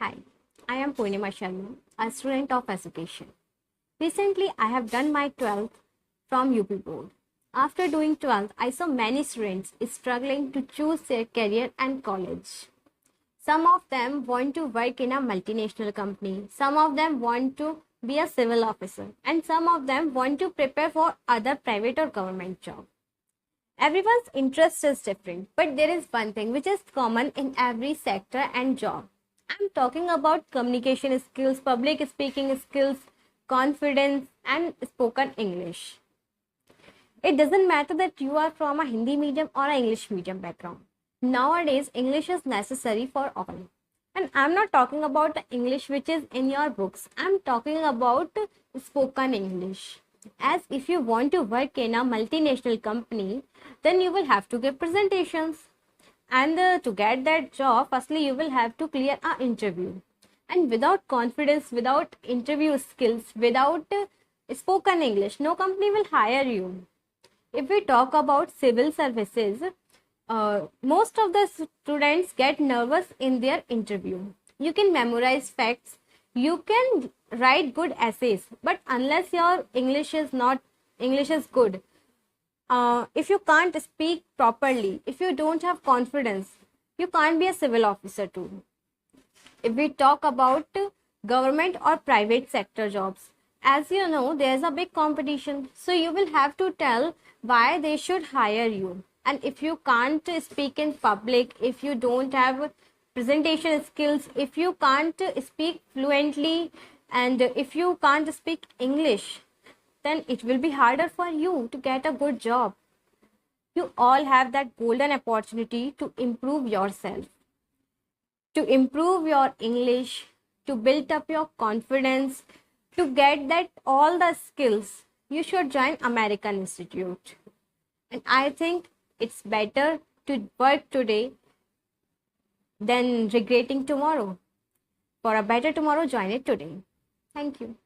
Hi, I am Purnima Sharma, a student of education. Recently, I have done my 12th from UP Board. After doing 12th, I saw many students struggling to choose their career and college. Some of them want to work in a multinational company, some of them want to be a civil officer, and some of them want to prepare for other private or government job. Everyone's interest is different, but there is one thing which is common in every sector and job. I'm talking about communication skills, public speaking skills, confidence, and spoken English. It doesn't matter that you are from a Hindi medium or an English medium background. Nowadays, English is necessary for all. And I'm not talking about the English which is in your books. I'm talking about spoken English. As if you want to work in a multinational company, then you will have to give presentations. And to get that job, firstly, you will have to clear an interview. And without confidence, without interview skills, without spoken English, no company will hire you. If we talk about civil services, most of the students get nervous in their interview. You can memorize facts, you can write good essays, but unless your English is good, if you can't speak properly, if you don't have confidence, you can't be a civil officer too. If we talk about government or private sector jobs, as you know, there's a big competition. So you will have to tell why they should hire you. And if you can't speak in public, if you don't have presentation skills, if you can't speak fluently, and if you can't speak English, then it will be harder for you to get a good job. You all have that golden opportunity to improve yourself, to improve your English, to build up your confidence, to get that all the skills. You should join American Institute. And I think it's better to work today than regretting tomorrow. For a better tomorrow, join it today. Thank you.